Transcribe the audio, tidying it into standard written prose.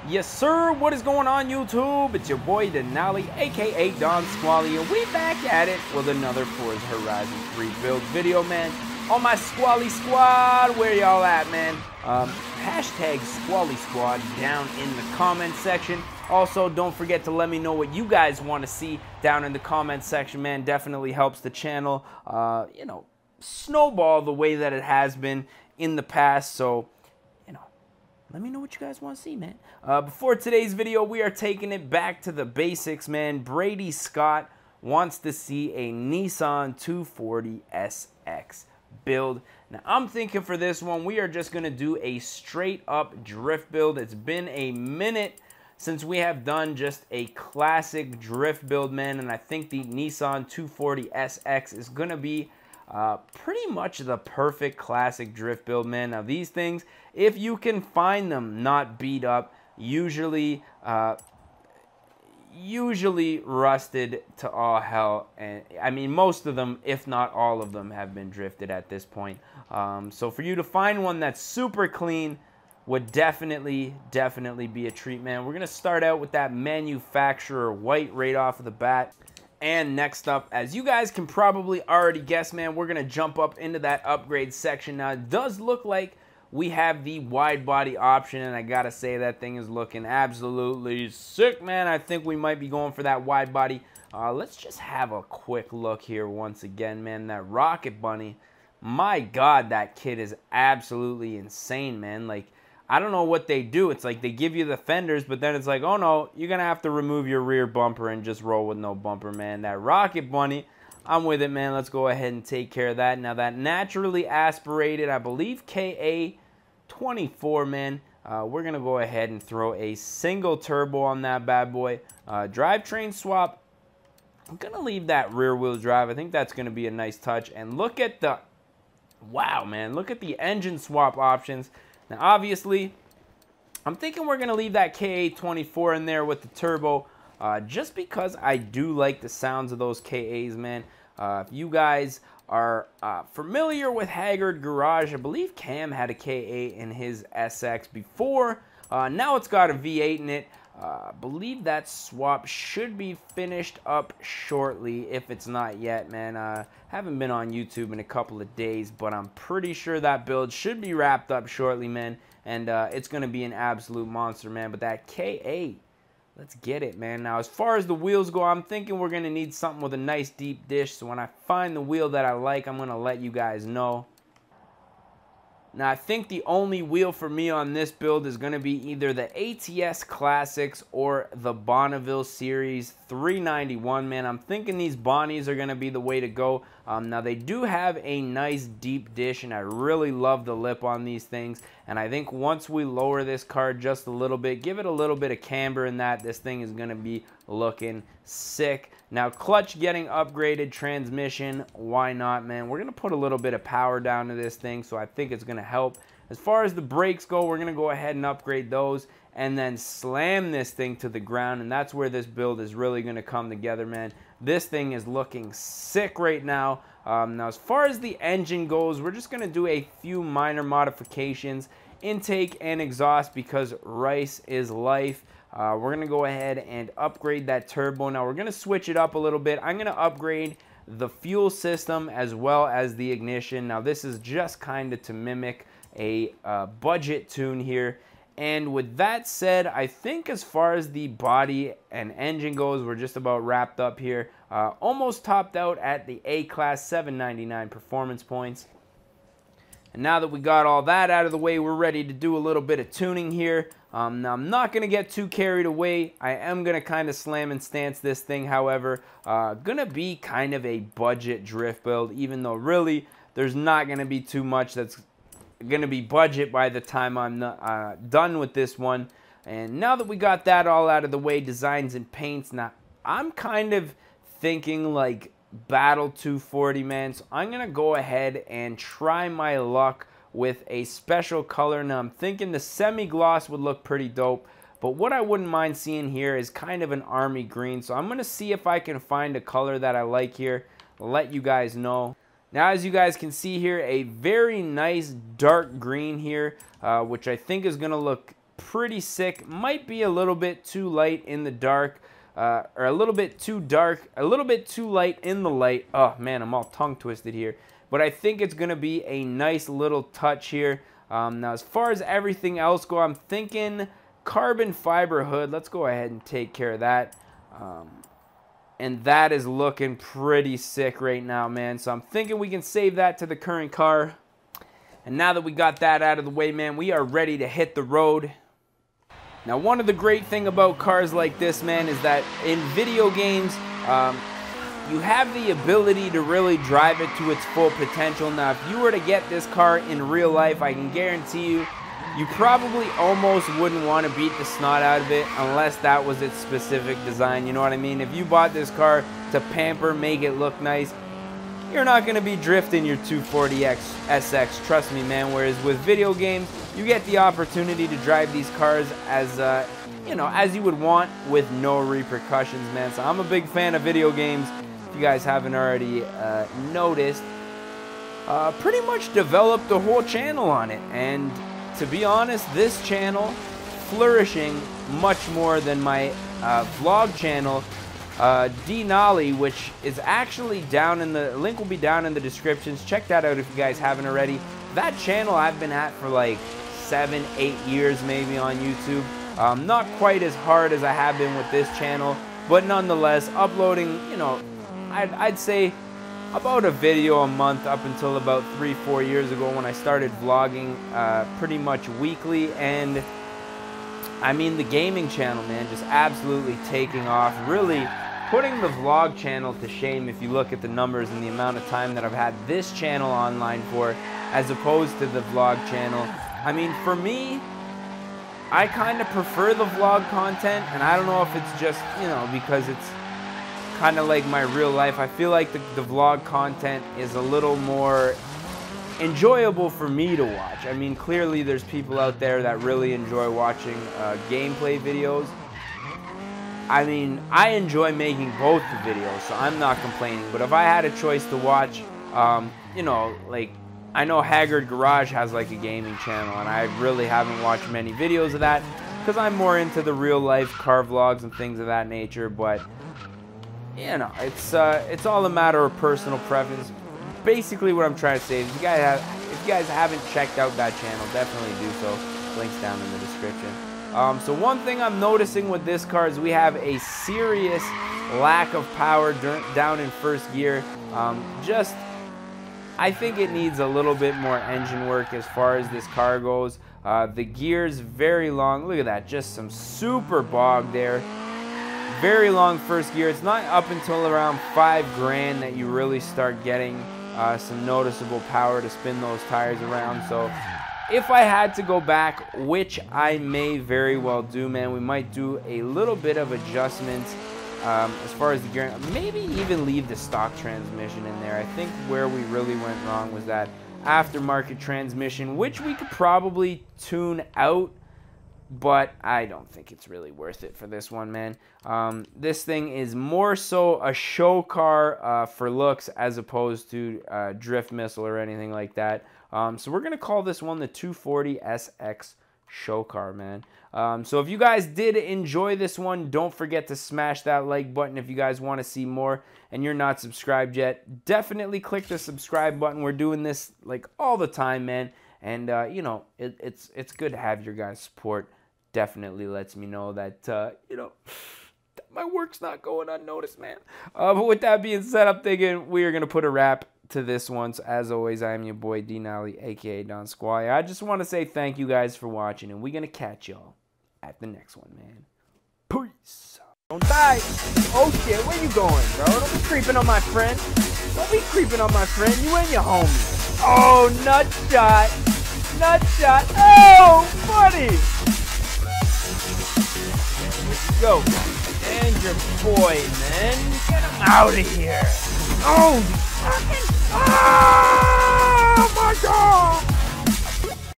Yes, sir. What is going on, YouTube? It's your boy Denali, aka Don Squally, and we back at it with another Forza Horizon 3 build video, man. On my Squally Squad, where y'all at, man? Hashtag Squally Squad down in the comment section. Also, don't forget to let me know what you guys want to see down in the comment section, man. Definitely helps the channel, snowball the way that it has been in the past. So, let me know what you guys want to see, man. Before today's video, we are taking it back to the basics, man. Brady Scott wants to see a Nissan 240 SX build. Now, I'm thinking for this one, we are just going to do a straight-up drift build. It's been a minute since we have done just a classic drift build, man, and I think the Nissan 240 SX is going to be pretty much the perfect classic drift build, man. Now these things, if you can find them not beat up, usually rusted to all hell, and I mean most of them, if not all of them, have been drifted at this point. So for you to find one that's super clean would definitely be a treat, man. We're gonna start out with that manufacturer white right off of the bat. And next up, as you guys can probably already guess, man, we're going to jump up into that upgrade section. Now, it does look like we have the wide body option, and I got to say that thing is looking absolutely sick, man. I think we might be going for that wide body. Let's just have a quick look here once again, man. That Rocket Bunny, my God, that kid is absolutely insane, man. Like, I don't know what they do. It's like they give you the fenders, but then it's like, oh no, you're going to have to remove your rear bumper and just roll with no bumper, man. That Rocket Bunny, I'm with it, man. Let's go ahead and take care of that. Now, that naturally aspirated, I believe, KA24, man. We're going to go ahead and throw a single turbo on that bad boy. Drivetrain swap, I'm going to leave that rear wheel drive. I think that's going to be a nice touch. And look at the, wow, man, look at the engine swap options. Now, obviously, I'm thinking we're going to leave that KA24 in there with the turbo, just because I do like the sounds of those KAs, man. If you guys are familiar with Haggard Garage, I believe Cam had a KA in his SX before. Now it's got a V8 in it. I believe that swap should be finished up shortly, if it's not yet, man. Haven't been on YouTube in a couple of days, but I'm pretty sure that build should be wrapped up shortly, man. And it's going to be an absolute monster, man. But that KA, let's get it, man. Now, as far as the wheels go, I'm thinking we're going to need something with a nice deep dish. So when I find the wheel that I like, I'm going to let you guys know. Now, I think the only wheel for me on this build is going to be either the ATS Classics or the Bonneville Series 391, man. I'm thinking these Bonnies are going to be the way to go. Now, they do have a nice deep dish, and I really love the lip on these things. And I think once we lower this car just a little bit, give it a little bit of camber in that, this thing is going to be looking sick. Now, clutch getting upgraded, transmission, why not, man? We're going to put a little bit of power down to this thing, so I think it's going to help. As far as the brakes go, we're going to go ahead and upgrade those and then slam this thing to the ground, and that's where this build is really going to come together, man. This thing is looking sick right now. Now, as far as the engine goes, we're just going to do a few minor modifications, intake and exhaust, because rice is life. We're going to go ahead and upgrade that turbo. Now, we're going to switch it up a little bit. I'm going to upgrade the fuel system as well as the ignition. Now, this is just kind of to mimic a budget tune here. And with that said, I think as far as the body and engine goes, we're just about wrapped up here. Almost topped out at the A-Class 799 performance points. And now that we got all that out of the way, we're ready to do a little bit of tuning here. Now, I'm not going to get too carried away. I am going to kind of slam and stance this thing, however. Going to be kind of a budget drift build, even though really there's not going to be too much that's going to be budget by the time I'm done with this one. And now that we got that all out of the way, designs and paints, now I'm kind of thinking like Battle 240, man. So I'm going to go ahead and try my luck with a special color. Now, I'm thinking the semi-gloss would look pretty dope, but what I wouldn't mind seeing here is kind of an army green. So I'm going to see if I can find a color that I like here. I'll let you guys know. Now, as you guys can see here, a very nice dark green here, which I think is going to look pretty sick. Might be a little bit too light in the dark, or a little bit too dark, a little bit too light in the light. Oh man, I'm all tongue twisted here. But I think it's going to be a nice little touch here. Now, as far as everything else go, I'm thinking carbon fiber hood. Let's go ahead and take care of that. And that is looking pretty sick right now, man. So I'm thinking we can save that to the current car. And now that we got that out of the way, man, we are ready to hit the road. Now, one of the great things about cars like this, man, is that in video games, you have the ability to really drive it to its full potential. Now, if you were to get this car in real life, I can guarantee you, you probably almost wouldn't want to beat the snot out of it unless that was its specific design, you know what I mean? If you bought this car to pamper, make it look nice, you're not going to be drifting your 240X SX, trust me, man. Whereas with video games, you get the opportunity to drive these cars as, you know, as you would want with no repercussions, man. So I'm a big fan of video games. If you guys haven't already noticed, pretty much developed a whole channel on it. And to be honest, this channel flourishing much more than my vlog channel, Denali, which is actually down in the link will be down in the descriptions. Check that out if you guys haven't already. That channel I've been at for like 7-8 years maybe on YouTube. Not quite as hard as I have been with this channel, but nonetheless uploading, you know, I'd say about a video a month up until about 3-4 years ago when I started vlogging pretty much weekly. And I mean, the gaming channel, man, just absolutely taking off, really putting the vlog channel to shame if you look at the numbers and the amount of time that I've had this channel online for as opposed to the vlog channel. I mean, for me, I kind of prefer the vlog content, and I don't know if it's just, you know, because it's kind of like my real life. I feel like the vlog content is a little more enjoyable for me to watch. I mean, clearly there's people out there that really enjoy watching gameplay videos. I mean, I enjoy making both the videos, so I'm not complaining. But if I had a choice to watch, you know, like, I know Haggard Garage has like a gaming channel, and I really haven't watched many videos of that because I'm more into the real life car vlogs and things of that nature. But you know, it's all a matter of personal preference. Basically, what I'm trying to say is, if you guys haven't checked out that channel, definitely do so. Links down in the description. So one thing I'm noticing with this car is we have a serious lack of power down in first gear. I think it needs a little bit more engine work as far as this car goes. The gear's very long. Look at that, just some super bog there. Very long first gear. It's not up until around $5,000 that you really start getting some noticeable power to spin those tires around. So if I had to go back, which I may very well do, man, we might do a little bit of adjustments as far as the gear. Maybe even leave the stock transmission in there. I think where we really went wrong was that aftermarket transmission, which we could probably tune out, but I don't think it's really worth it for this one, man. This thing is more so a show car for looks as opposed to drift missile or anything like that. So we're going to call this one the 240 SX show car, man. So if you guys did enjoy this one, don't forget to smash that like button. If you guys want to see more and you're not subscribed yet, definitely click the subscribe button. We're doing this like all the time, man. And, you know, it's good to have your guys' support. Definitely lets me know that, you know, my work's not going unnoticed, man. But with that being said, I'm thinking we are going to put a wrap to this one. So as always, I am your boy, Denali, a.k.a. Don Squire. I just want to say thank you guys for watching, and we're going to catch y'all at the next one, man. Peace. Don't die. Oh, shit. Where you going, bro? Don't be creeping on my friend. Don't be creeping on my friend. You and your homie. Oh, nut shot. Nut shot. Oh, buddy. Go. And your boy, man. Get him out of here. Oh, fucking. Oh, my God.